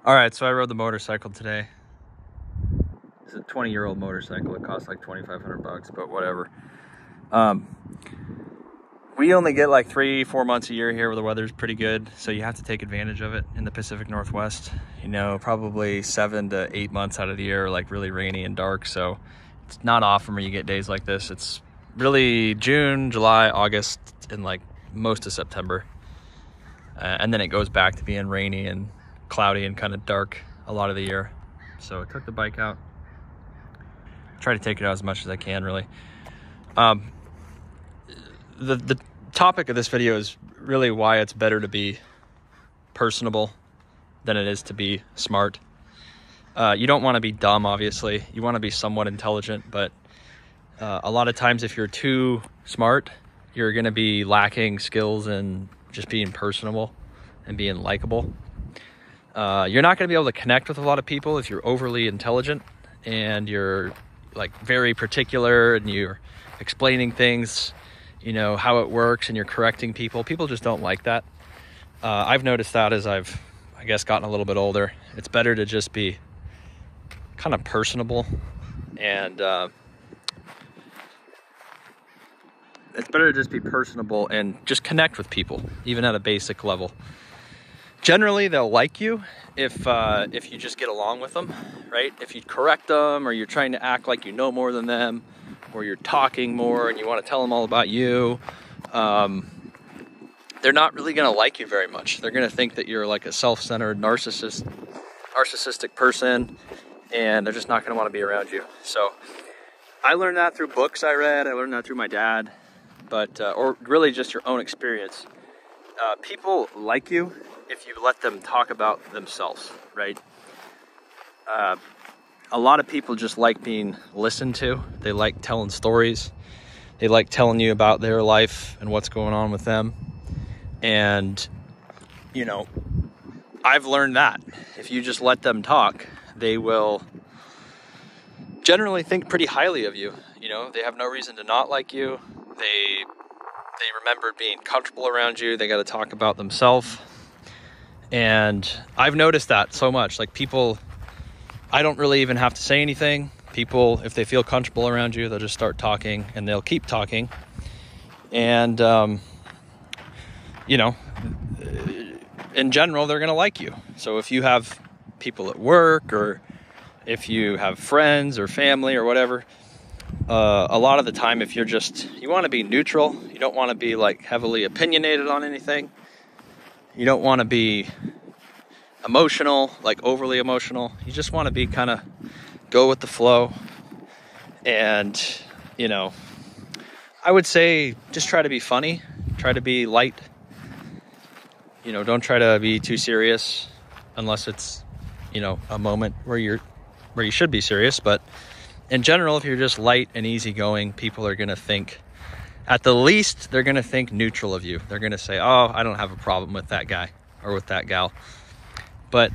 All right, so I rode the motorcycle today. It's a 20-year-old motorcycle. It costs like $2,500, but whatever. We only get like 3-4 months a year here where the weather's pretty good, so you have to take advantage of it in the Pacific Northwest. You know, probably 7 to 8 months out of the year are like really rainy and dark, so it's not often where you get days like this. It's really June, July, August, and like most of September. And then it goes back to being rainy and cloudy and kind of dark a lot of the year. So I took the bike out. Try to take it out as much as I can, really. The topic of this video is really why it's better to be personable than it is to be smart. You don't want to be dumb, obviously. You want to be somewhat intelligent, but a lot of times if you're too smart, you're going to be lacking skills in just being personable and being likable. You're not going to be able to connect with a lot of people if you're overly intelligent and you're like very particular and you're explaining things, you know, how it works, and you're correcting people. People just don't like that. I've noticed that as I guess, gotten a little bit older. It's better to just be kind of personable, and just connect with people, even at a basic level. Generally, they'll like you if you just get along with them, right? If you correct them, or you're trying to act like you know more than them, or you're talking more and you want to tell them all about you, they're not really going to like you very much. They're going to think that you're like a self-centered narcissistic person, and they're just not going to want to be around you. So I learned that through books I read. I learned that through my dad, or really just your own experience. People like you if you let them talk about themselves, right? A lot of people just like being listened to. They like telling stories. They like telling you about their life and what's going on with them. And, you know, I've learned that if you just let them talk, they will generally think pretty highly of you. You know, they have no reason to not like you. They remember being comfortable around you. They got to talk about themselves. And I've noticed that so much. Like, people, I don't really even have to say anything. People, if they feel comfortable around you, they'll just start talking, and they'll keep talking. And, you know, in general, they're going to like you. So if you have people at work, or if you have friends or family or whatever, a lot of the time, if you want to be neutral, you don't want to be like heavily opinionated on anything. You don't want to be emotional, like overly emotional. You just want to be kind of go with the flow. And, you know, I would say just try to be funny, try to be light. You know, don't try to be too serious unless it's, you know, a moment where you should be serious. But in general, if you're just light and easygoing, people are going to think, at the least, they're going to think neutral of you. They're going to say, oh, I don't have a problem with that guy or with that gal. But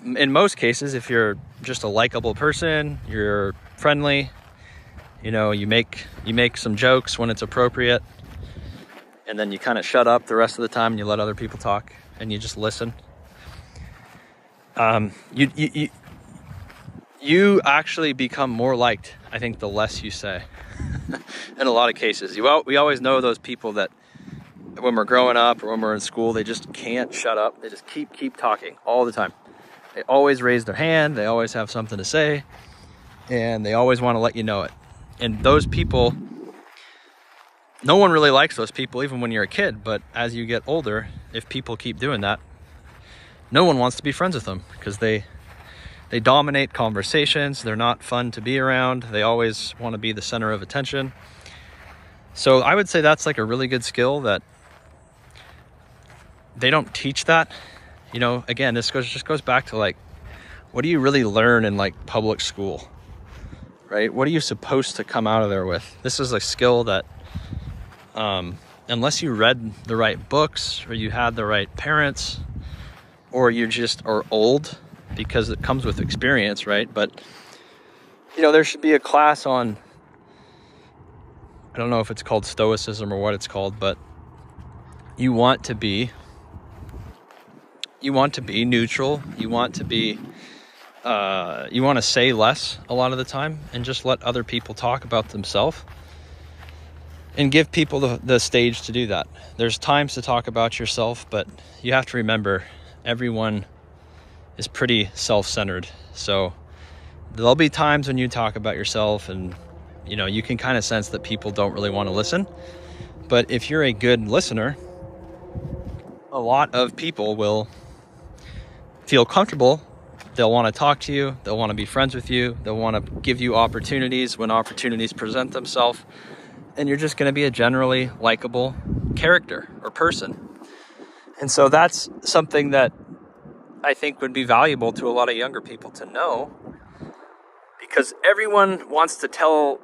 in most cases, if you're just a likable person, you're friendly, you know, you make some jokes when it's appropriate, and then you kind of shut up the rest of the time and you let other people talk and you just listen. You actually become more liked, I think, the less you say. In a lot of cases. We always know those people that when we're growing up or when we're in school, they just can't shut up. They just keep talking all the time. They always raise their hand. They always have something to say. And they always want to let you know it. And those people, no one really likes those people, even when you're a kid. But as you get older, if people keep doing that, no one wants to be friends with them, because they dominate conversations. They're not fun to be around. They always want to be the center of attention. So I would say that's like a really good skill that they don't teach that. You know, again, this just goes back to like, what do you really learn in like public school, right? What are you supposed to come out of there with? This is a skill that, unless you read the right books, or you had the right parents, or you just are old, because it comes with experience, right? But, you know, there should be a class on, I don't know if it's called stoicism or what it's called, but you want to be you want to be neutral. You want to be, you want to say less a lot of the time and just let other people talk about themselves and give people the stage to do that. There's times to talk about yourself, but you have to remember everyone is pretty self-centered. So there'll be times when you talk about yourself and, you know, you can kind of sense that people don't really want to listen. But if you're a good listener, a lot of people will feel comfortable. They'll want to talk to you. They'll want to be friends with you. They'll want to give you opportunities when opportunities present themselves. And you're just going to be a generally likable character or person. And so that's something that I think would be valuable to a lot of younger people to know, because everyone wants to tell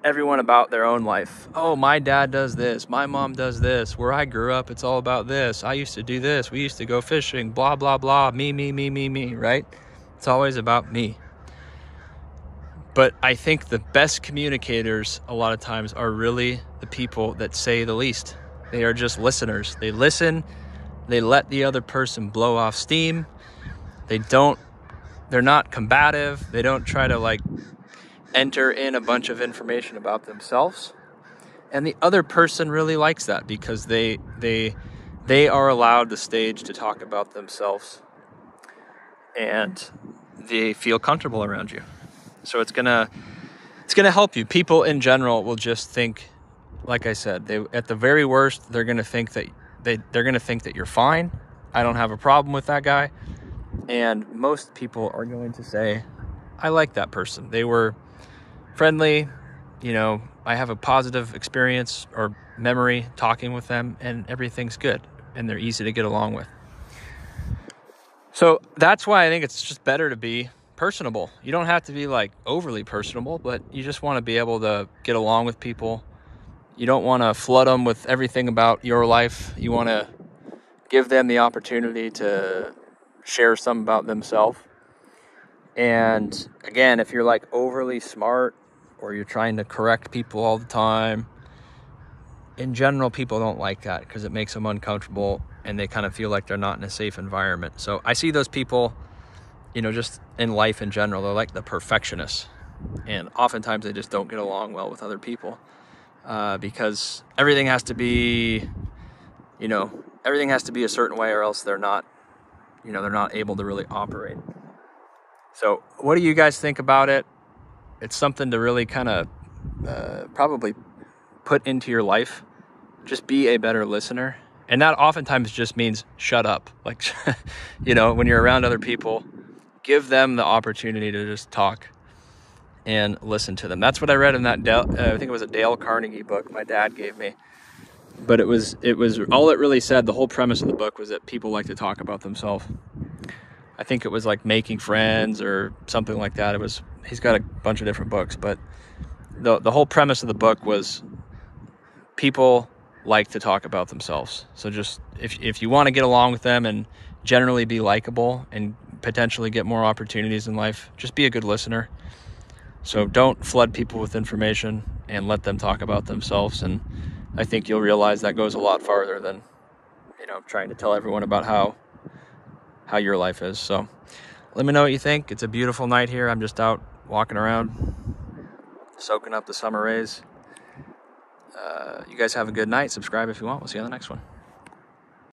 everyone about their own life. Oh, my dad does this. My mom does this. Where I grew up, it's all about this. I used to do this. We used to go fishing, blah, blah, blah. Me, right? It's always about me. But I think the best communicators a lot of times are really the people that say the least. They are just listeners. They listen. They let the other person blow off steam. They're not combative. They don't try to like enter in a bunch of information about themselves. And the other person really likes that because they are allowed the stage to talk about themselves. And they feel comfortable around you. So it's gonna help you. People in general will just think, like I said, at the very worst, they're gonna think that you're fine. I don't have a problem with that guy. And most people are going to say, I like that person. They were friendly. You know, I have a positive experience or memory talking with them, and everything's good, and they're easy to get along with. So that's why I think it's just better to be personable. You don't have to be like overly personable, but you just want to be able to get along with people. You don't want to flood them with everything about your life. You want to give them the opportunity to share some about themselves. And again, if you're like overly smart or you're trying to correct people all the time, in general, people don't like that because it makes them uncomfortable and they kind of feel like they're not in a safe environment. So I see those people, you know, just in life in general, they're like the perfectionists. And oftentimes they just don't get along well with other people because everything has to be, you know, everything has to be a certain way or else they're not able to really operate. So what do you guys think about it? It's something to really kind of probably put into your life. Just be a better listener. And that oftentimes just means shut up. Like, you know, when you're around other people, give them the opportunity to just talk and listen to them. That's what I read in that I think it was a Dale Carnegie book my dad gave me. But it was all it really said, the whole premise of the book was that people like to talk about themselves. I think it was like Making Friends or something like that. He's got a bunch of different books, but the whole premise of the book was people like to talk about themselves. So just if you want to get along with them and generally be likable and potentially get more opportunities in life, just be a good listener. So don't flood people with information and let them talk about themselves. And I think you'll realize that goes a lot farther than, you know, trying to tell everyone about how your life is. So let me know what you think. It's a beautiful night here. I'm just out walking around, soaking up the summer rays. You guys have a good night. Subscribe if you want. We'll see you on the next one.